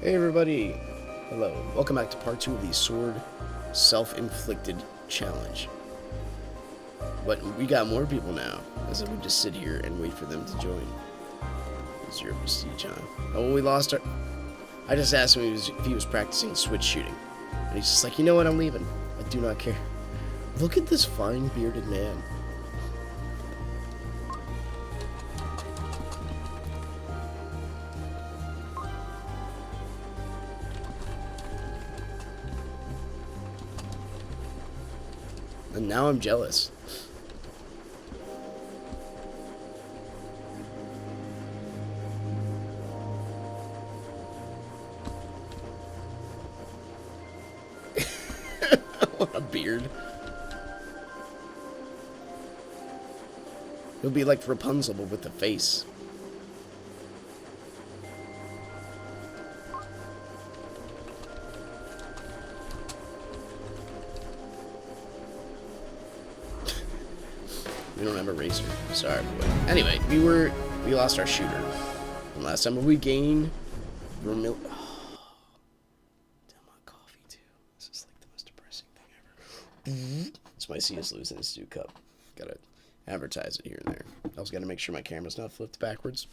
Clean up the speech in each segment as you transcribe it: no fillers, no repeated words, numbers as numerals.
Hey everybody! Hello. Welcome back to part 2 of the Sword Self-Inflicted Challenge. But we got more people now, as if we just sit here and wait for them to join. 0 prestige, huh? Oh, we lost our... I just asked him if he was practicing switch shooting. And he's just like, you know what, I'm leaving. I do not care. Look at this fine bearded man. And now I'm jealous. What a beard. He'll be like Rapunzel, but with the face. We don't have a racer. Sorry, boy. Anyway, we lost our shooter. And last time we gained vermil. Oh, damn, my coffee too. This is like the most depressing thing ever. It's my CS losing his stew cup. Gotta advertise it here and there. I also gotta make sure my camera's not flipped backwards.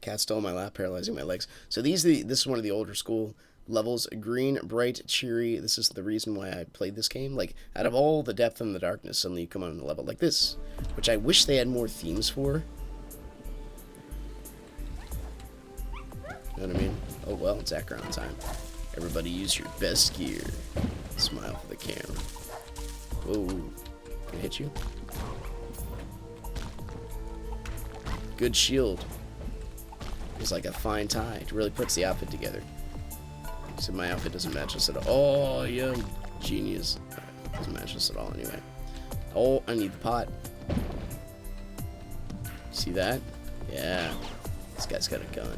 Cat stole my lap, paralyzing my legs. So this is one of the older school levels. Green, bright, cheery. This is the reason why I played this game. Like, out of all the depth and the darkness, suddenly you come on a level like this, which I wish they had more themes for. You know what I mean? Oh well, it's background time. Everybody use your best gear. Smile for the camera. Whoa. Can I hit you? Good shield. It's like a fine tie. It really puts the outfit together. So my outfit doesn't match us at all. Oh, yo, genius. Doesn't match us at all anyway. Oh, I need the pot. See that? Yeah. This guy's got a gun.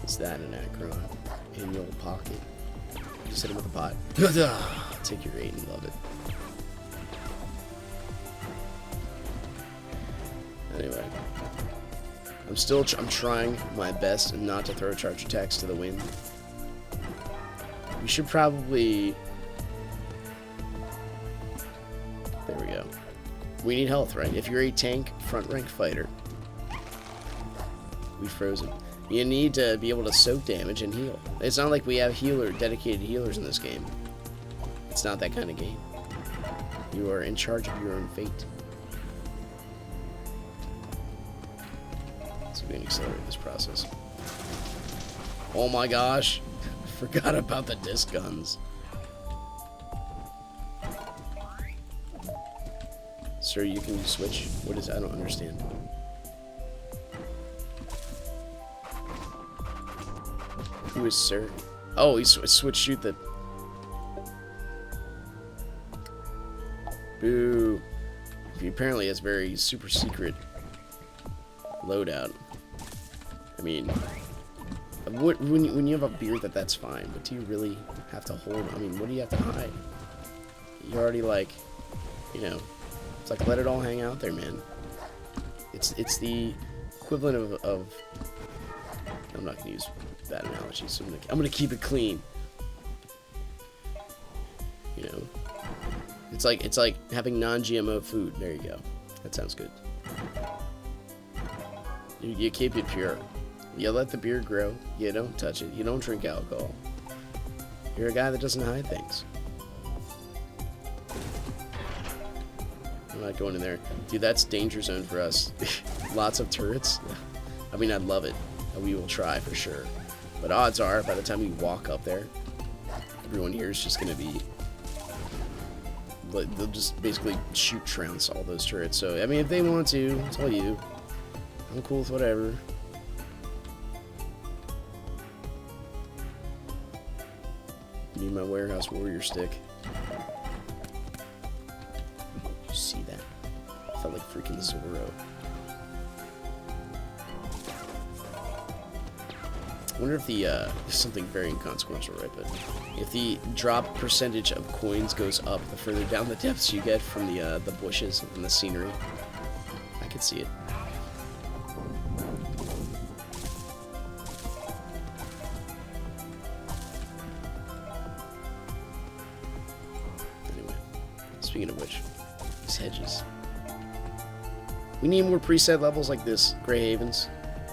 What's that, an Akron? In your pocket. Just hit him with the pot. Take your 8 and love it. Anyway. I'm trying my best not to throw charge attacks to the wind. We should probably... There we go. We need health, right? If you're a tank, front rank fighter. We frozen. You need to be able to soak damage and heal. It's not like we have dedicated healers in this game. It's not that kind of game. You are in charge of your own fate. So we can accelerate this process. Oh my gosh. I forgot about the disc guns. Sir, you can switch? What is... I don't understand. Who is Sir? Oh, he switch shoot the... Boo. He apparently has very super secret loadout. I mean, when you have a beard, that's fine, but do you really have to hold? I mean, what do you have to hide? You're already like, you know, it's like let it all hang out there, man. It's the equivalent of I'm not gonna use bad analogies. So I'm gonna keep it clean. You know, it's like having non-GMO food. There you go. That sounds good. You keep it pure. You let the beard grow. You don't touch it. You don't drink alcohol. You're a guy that doesn't hide things. I'm not going in there. Dude, that's danger zone for us. Lots of turrets. I mean, I'd love it. We will try for sure. But odds are, by the time we walk up there, everyone here is just going to be... They'll just basically shoot trounce all those turrets. So, I mean, if they want to, it's all you. I'm cool with whatever. Need my warehouse warrior stick. You see that? I felt like freaking Zorro. I wonder if the, something very inconsequential, right? But if the drop percentage of coins goes up the further down the depths you get from the bushes and the scenery. I could see it. Speaking of which, these hedges. We need more preset levels like this, Grey Havens.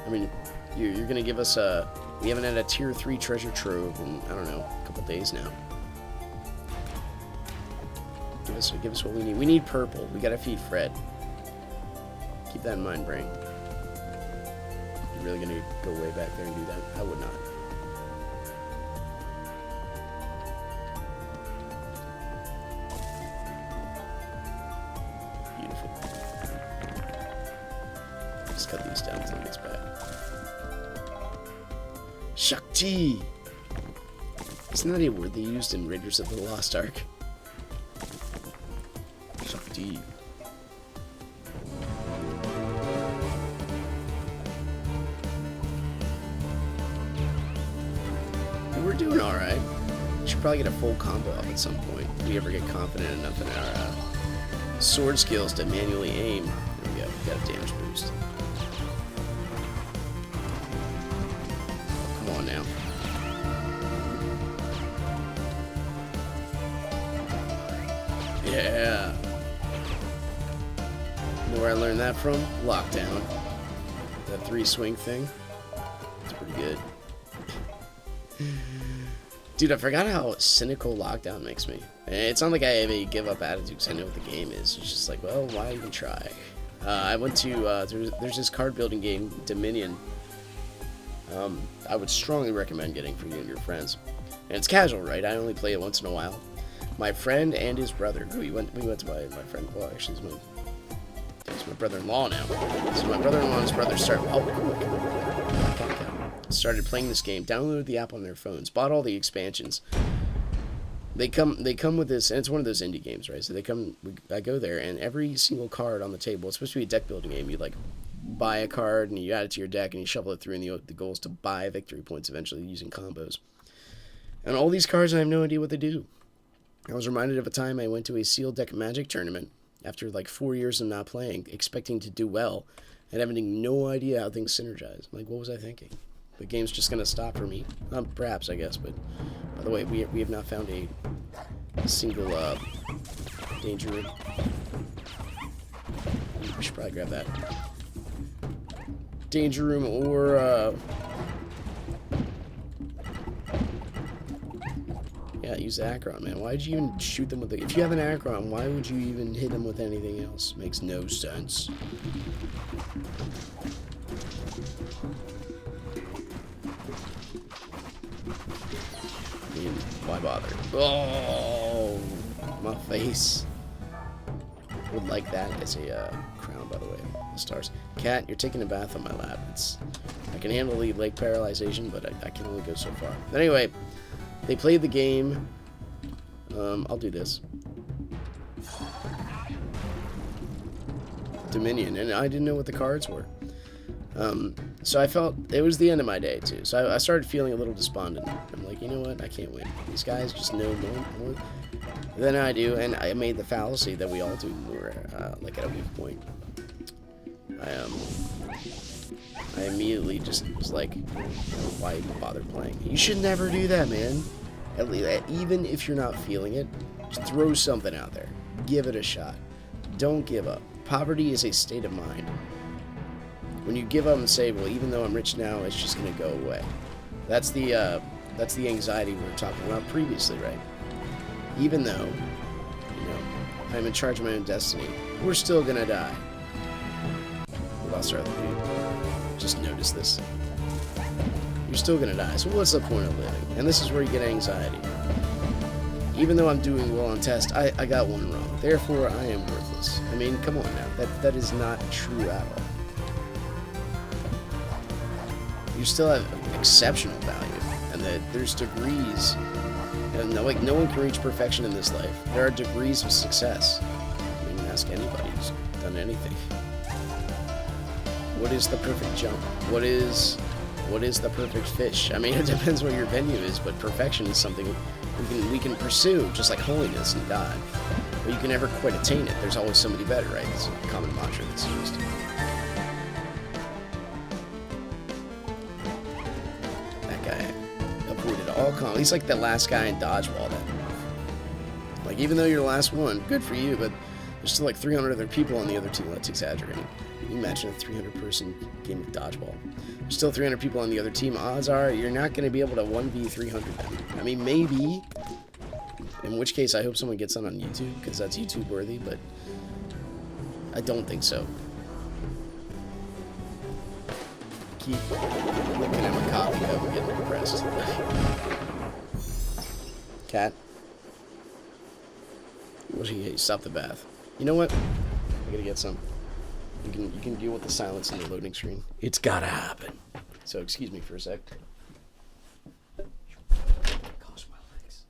I mean, you're going to give us a... We haven't had a tier 3 treasure trove in, I don't know, a couple days now. Give us what we need. We need purple. We gotta feed Fred. Keep that in mind, brain. You're really gonna go way back there and do that? I would not. Beautiful. Just cut these down until he gets back. Shakti! Isn't that a word they used in Raiders of the Lost Ark? Shakti. We're doing alright. We should probably get a full combo up at some point. If we ever get confident enough in our sword skills to manually aim. There we go. We got a damage boost. Come on now. Yeah. You know where I learned that from? Lockdown. That 3-swing thing. It's pretty good. Dude, I forgot how cynical Lockdown makes me. It's not like I have a give-up attitude because I know what the game is. It's just like, well, why even try? I went to, there's this card building game, Dominion. I would strongly recommend getting for you and your friends. And it's casual, right? I only play it once in a while. My friend and his brother, who we went to my friend, well, actually, he's my brother-in-law now. So my brother-in-law and his brother started playing this game, downloaded the app on their phones, bought all the expansions. They come with this, and it's one of those indie games, right? So I go there, and every single card on the table, it's supposed to be a deck building game. You like buy a card, and you add it to your deck, and you shuffle it through, and the goal is to buy victory points eventually using combos. And all these cards, I have no idea what they do. I was reminded of a time I went to a sealed deck Magic tournament after like 4 years of not playing, expecting to do well, and having no idea how things synergize. Like, what was I thinking? The game's just gonna stop for me. Perhaps, I guess, but by the way, we have not found a single danger room. We should probably grab that. Danger room or yeah, use the Akron, man. Why'd you even shoot them with if you have an Akron, why would you even hit them with anything else? Makes no sense. I mean, why bother? Oh, my face. I would like that as a crown, by the way. The stars. Cat, you're taking a bath on my lap. I can handle the leg paralyzation, but I can only go so far. But anyway, they played the game. I'll do this. Dominion, and I didn't know what the cards were. So I felt it was the end of my day too. So I started feeling a little despondent. I'm like, you know what? I can't win. These guys just know more than I do, and I made the fallacy that we all do when we're like at a weak point. I immediately just was like, why even bother playing? You should never do that, man. At least, even if you're not feeling it, just throw something out there. Give it a shot. Don't give up. Poverty is a state of mind. When you give up and say, well, even though I'm rich now, it's just going to go away. That's the anxiety we were talking about previously, right? Even though, you know, I'm in charge of my own destiny, we're still going to die. We lost our other dude. Just notice this. You're still going to die, so what's the point of living? And this is where you get anxiety. Even though I'm doing well on test, I got one wrong. Therefore, I am worthless. I mean, come on now. That is not true at all. You still have exceptional value, and that there's degrees, and no one can reach perfection in this life. There are degrees of success. You can ask anybody who's done anything. What is the perfect jump? What is the perfect fish? I mean, it depends what your venue is, but perfection is something we can pursue, just like holiness and God. But you can never quite attain it. There's always somebody better, right? It's a common mantra that's used. All he's like the last guy in dodgeball that Like, even though you're the last one, good for you, but there's still like 300 other people on the other team. That's exaggerating. Can you imagine a 300-person game of dodgeball? There's still 300 people on the other team. Odds are you're not going to be able to 1v 300 them. I mean, maybe. In which case, I hope someone gets on YouTube, because that's YouTube worthy, but I don't think so. Keep looking at my coffee cup and getting depressed. Cat? What do you stop the bath? You know what? I gotta get some. You can deal with the silence in the loading screen. It's gotta happen. So excuse me for a sec. Gosh, my legs.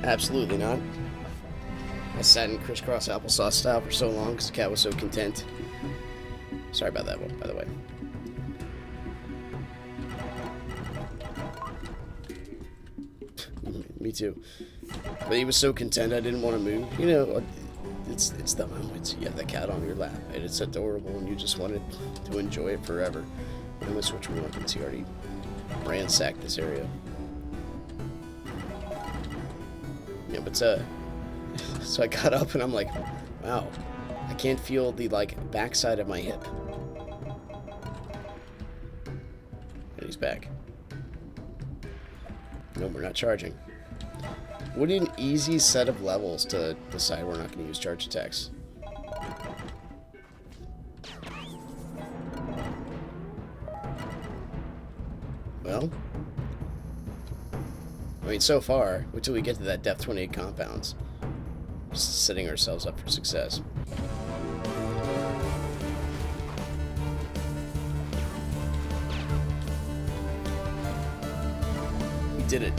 Absolutely not. I sat in crisscross applesauce style for so long because the cat was so content. Sorry about that one, by the way. Me too. But he was so content I didn't want to move. You know, it's the moments you have the cat on your lap and it's adorable and you just wanted to enjoy it forever. I'm gonna switch weapons. He already ransacked this area. Yeah, but so I got up and I'm like, wow, I can't feel the backside of my hip. And he's back. No, we're not charging. What an easy set of levels to decide we're not going to use charge attacks. Well, I mean, so far, until we get to that depth 28 compounds, just setting ourselves up for success. We did it.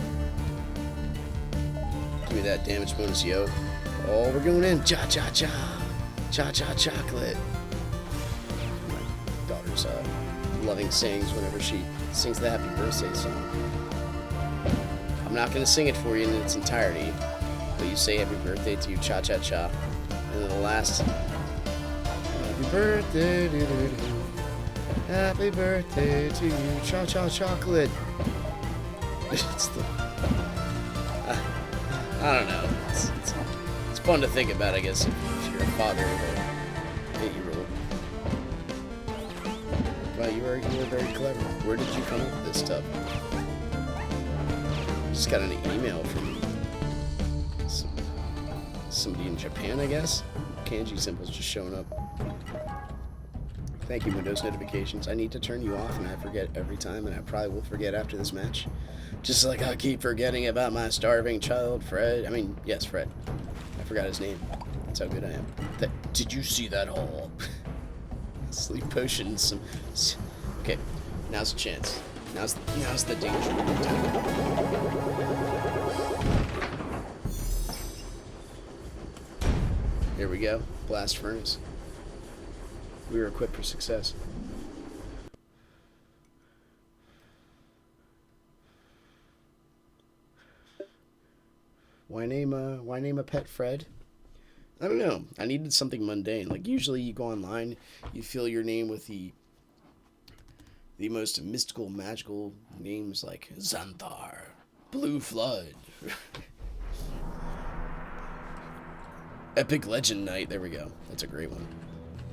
Give me that damage bonus, yo. Oh, we're going in. Cha-cha-cha. Cha-cha chocolate. My daughter's loving sings whenever she sings the happy birthday song. I'm not going to sing it for you in its entirety, but you say happy birthday to you, cha-cha-cha. And then the last, happy birthday, happy birthday to you, cha-cha chocolate. It's the, I don't know. It's fun to think about, I guess, if you're a father of a 8-year-old. Well, you were very clever. Where did you come up with this stuff? Just got an email from somebody in Japan, I guess. Kanji symbols just showing up. Thank you, Windows notifications. I need to turn you off, and I forget every time, and I probably will forget after this match. Just like I keep forgetting about my starving child, Fred. I mean, yes, Fred. I forgot his name. That's how good I am. Did you see that hole? Sleep potions. Okay, now's a chance. Now's the danger time. Here we go. Blast furnace. We were equipped for success. Why name a pet Fred? I don't know. I needed something mundane. Like usually you go online, you fill your name with the most mystical, magical names like Xanthar, Blue Flood, Epic Legend Knight. There we go. That's a great one.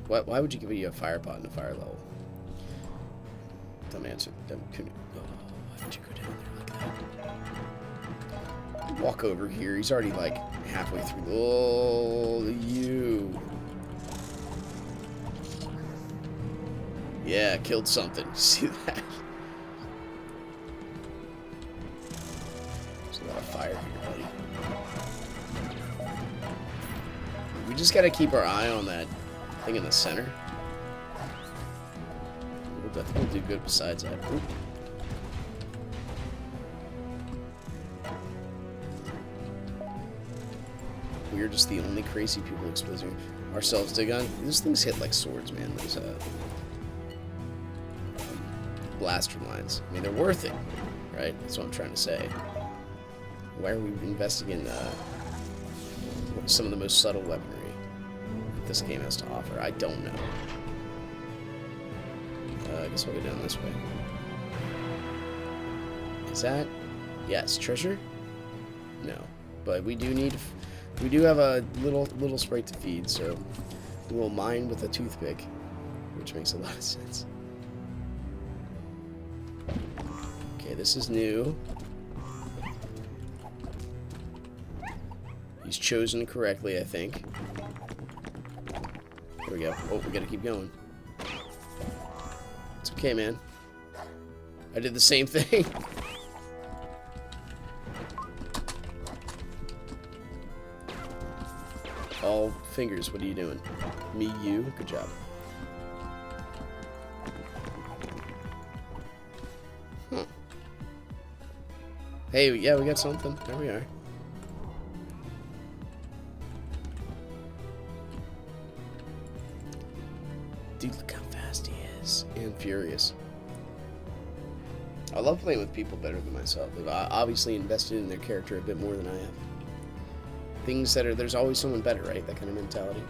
Why would you give you a fire pot and a fire level? Don't answer. Why would you go down there like that? Walk over here. He's already like halfway through. Oh, you. Yeah, killed something. See that? There's a lot of fire here, buddy. We just gotta keep our eye on that thing in the center. I think we'll do good besides that. Ooh. We're just the only crazy people exposing ourselves to gun. These things hit like swords, man. Those blaster lines. I mean, they're worth it, right? That's what I'm trying to say. Why are we investing in some of the most subtle weaponry that this game has to offer? I don't know. I guess I'll go down this way. Is that? Yes, treasure? No, but we do have a little sprite to feed, so we will mine with a toothpick, which makes a lot of sense. Okay, this is new. He's chosen correctly, I think. There we go. Oh, we gotta keep going. It's okay, man. I did the same thing. All fingers, what are you doing? Me, you, good job. Huh. Hey, yeah, we got something. There we are. Dude, look how fast he is. And furious. I love playing with people better than myself. They've obviously invested in their character a bit more than I have. Things that are, there's always someone better, right? That kind of mentality.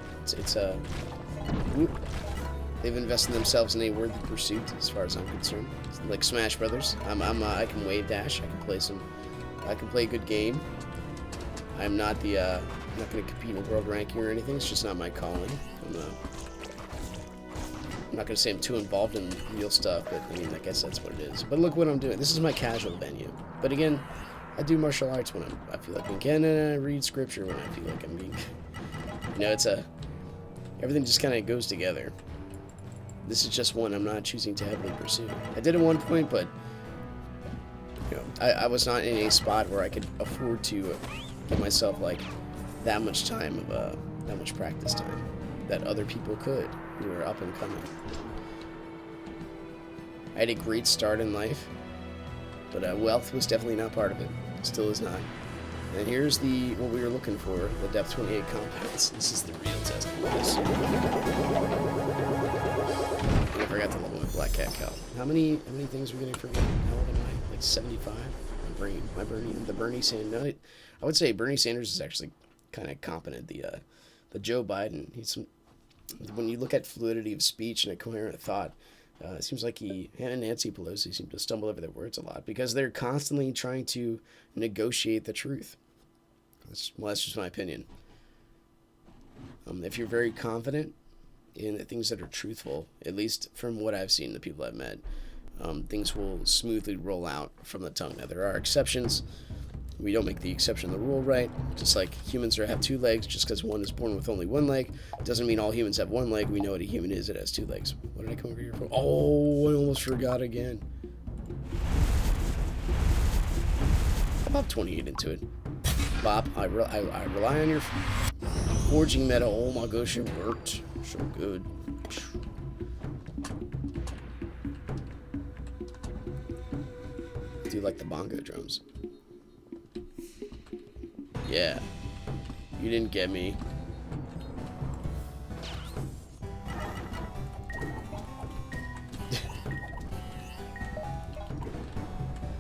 They've invested themselves in a worthy pursuit, as far as I'm concerned. It's like Smash Brothers. I can wave dash. I can play a good game. I'm not going to compete in a world ranking or anything. It's just not my calling. I'm not going to say I'm too involved in real stuff, but I mean, I guess that's what it is. But look what I'm doing. This is my casual venue. But again, I do martial arts when I feel like being canon, and I read scripture when I feel like I'm being... You know, everything just kind of goes together. This is just one I'm not choosing to heavily pursue. I did at one point, but you know, I was not in a spot where I could afford to give myself like that much time of that much practice time that other people could who were up and coming. I had a great start in life, but wealth was definitely not part of it. Still is not. And here's what we were looking for, the Depth 28 compounds. This is the real test of this. I forgot to level my Black Cat Cow. How many things are we gonna forget? How old am I? Like 75? The Bernie Sanders. No, I would say Bernie Sanders is actually kind of competent. The Joe Biden, when you look at fluidity of speech and a coherent thought, it seems like he and Nancy Pelosi seem to stumble over their words a lot because they're constantly trying to negotiate the truth. That's just my opinion. If you're very confident in the things that are truthful, at least from what I've seen, the people I've met, things will smoothly roll out from the tongue. Now, there are exceptions. We don't make the exception the rule, right? Just like humans have two legs, just because one is born with only one leg doesn't mean all humans have one leg. We know what a human is. It has two legs. What did I come over here for? Oh, I almost forgot again. About 28 into it. Bob, I rely on your forging meta. Oh my gosh, it worked. So good. do like the bongo drums. Yeah. You didn't get me.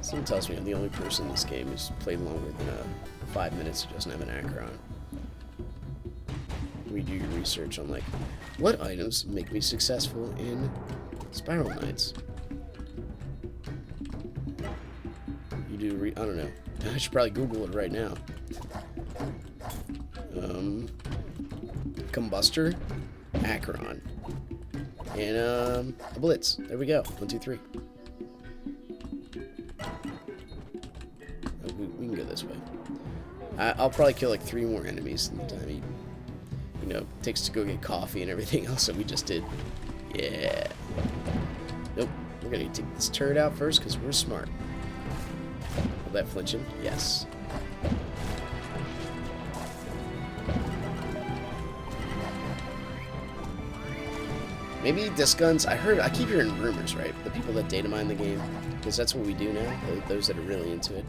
Someone tells me I'm the only person in this game who's played longer than 5 minutes who doesn't have an Acheron. We do your research on, like, what items make me successful in Spiral Knights? You do I don't know. I should probably Google it right now. Combustor, Acheron, and a Blitz. There we go. 1, 2, 3. We can go this way. I'll probably kill like 3 more enemies in the time he, takes to go get coffee and everything else that we just did. Yeah. Nope. We're gonna take this turret out first because we're smart. Will that flinch him? Yes. Maybe disc guns. I keep hearing rumors, right? The people that data mine the game, because that's what we do now. Those that are really into it.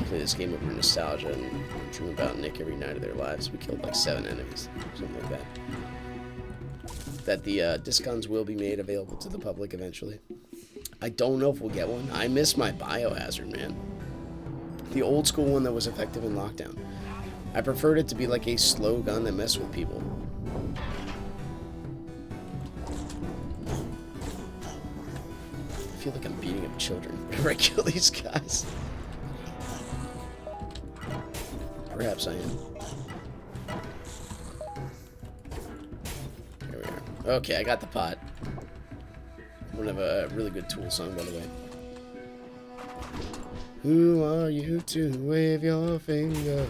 Play this game over nostalgia and dream about Nick every night of their lives. We killed like 7 enemies, something like that. That the disc guns will be made available to the public eventually. I don't know if we'll get one. I miss my Biohazard, man. The old school one that was effective in lockdown. I preferred it to be like a slow gun that messed with people. I feel like I'm beating up children whenever I kill these guys. Perhaps I am. There we are. Okay, I got the pot. We have a really good Tool song, by the way. Who are you to wave your finger?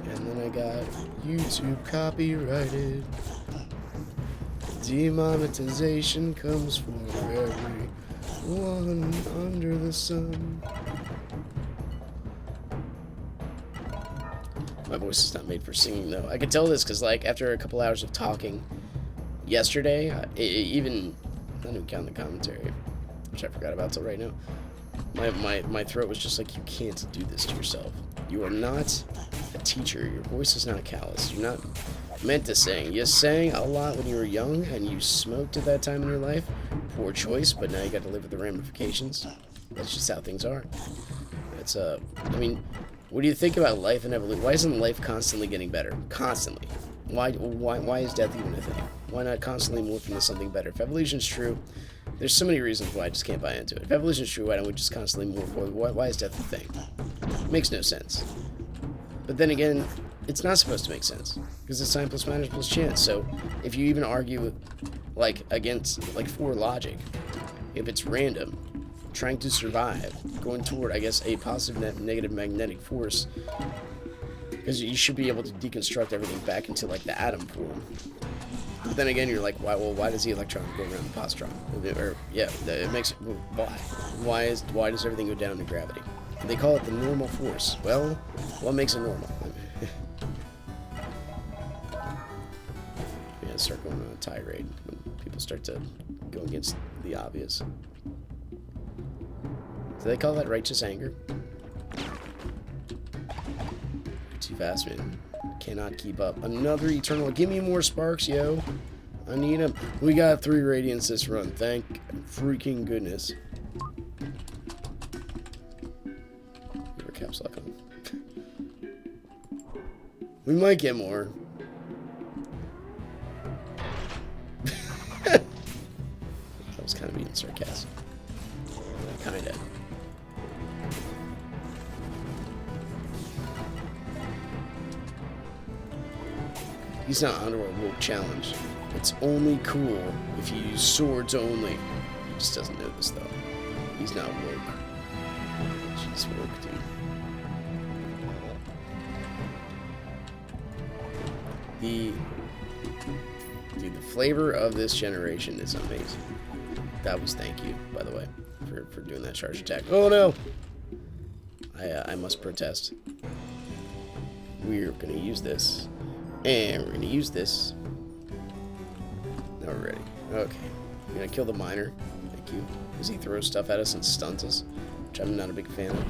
And then I got YouTube copyrighted. Demonetization comes for everyone under the sun. My voice is not made for singing, though. I can tell this because, like, after a couple hours of talking yesterday, even, I don't even count the commentary, which I forgot about till right now, my throat was just like, you can't do this to yourself. You are not a teacher. Your voice is not callous. You're not meant to sing. You sang a lot when you were young, and you smoked at that time in your life. Poor choice, but now you got to live with the ramifications. That's just how things are. It's, I mean... What do you think about life and evolution? Why isn't life constantly getting better? Constantly. Why is death even a thing? Why not constantly morph into something better? If evolution's true, there's so many reasons why I just can't buy into it. If evolution's true, why don't we just constantly morph? Why is death a thing? It makes no sense. But then again, it's not supposed to make sense. Because it's time plus matter plus chance. So if you even argue, like, against, like, for logic, if it's random, trying to survive, going toward, I guess, a positive negative magnetic force, because you should be able to deconstruct everything back into, like, the atom form. But then again, you're like, why does the electron go around the positron? Or, yeah, it makes it, why does everything go down to gravity? They call it the normal force. Well, what makes it normal? Yeah, start going on a tirade when people start to go against the obvious. Do they call that righteous anger? Too fast, man. Cannot keep up. Another eternal. Give me more sparks, yo. I need them. We got 3 radiants this run. Thank freaking goodness. Give our caps lock on. We might get more. That was kind of being sarcastic. Kinda. He's not under a woke challenge. It's only cool if you use swords only. He just doesn't know this, though. He's not woke. She's woke, dude. Dude, the flavor of this generation is amazing. That was thank you, by the way, for doing that charge attack. Oh, no! I must protest. We're going to use this. And we're going to use this. Now we're ready. Okay. We're going to kill the miner. Thank you. Because he throws stuff at us and stuns us. which I'm not a big fan of.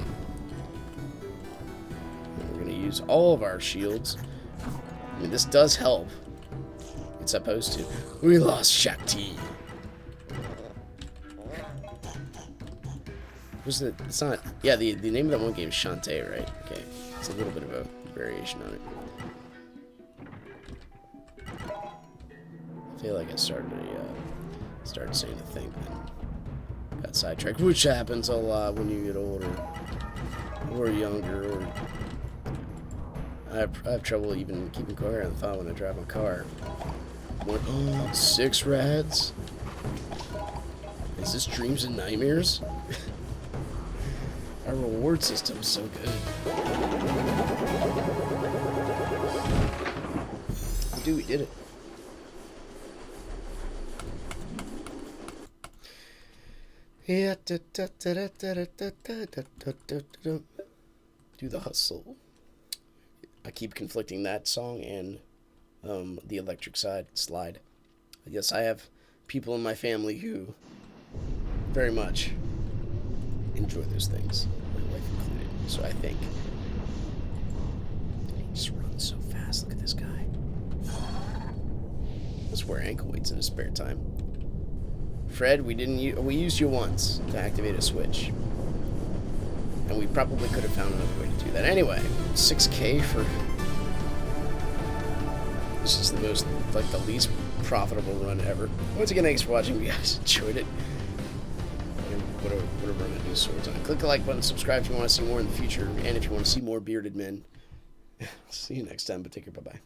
And we're going to use all of our shields. I mean, this does help. It's supposed to. We lost Shakti. It's not, yeah, the name of that one game is Shantae, right? Okay, it's a little bit of a variation on it. I feel like I started saying a thing and got sidetracked, which happens a lot when you get older or younger. Or I have trouble even keeping coherent thought when I drive my car. Oh, 6 rads? Is this dreams and nightmares? Our reward system's so good. Dude, we did it. Yeah, do the hustle. I keep conflicting that song and the electric slide. Yes, I have people in my family who very much enjoy those things, my wife included. So I think, dude, he just runs so fast. Look at this guy. Let's wear ankle weights in his spare time. Fred, we used you once to activate a switch, and we probably could have found another way to do that. Anyway, 6K for this is the least profitable run ever. Once again, thanks for watching. If you guys enjoyed it, whatever run I do swords on. Click the like button, subscribe if you want to see more in the future, and if you want to see more bearded men. See you next time, but take care, bye-bye.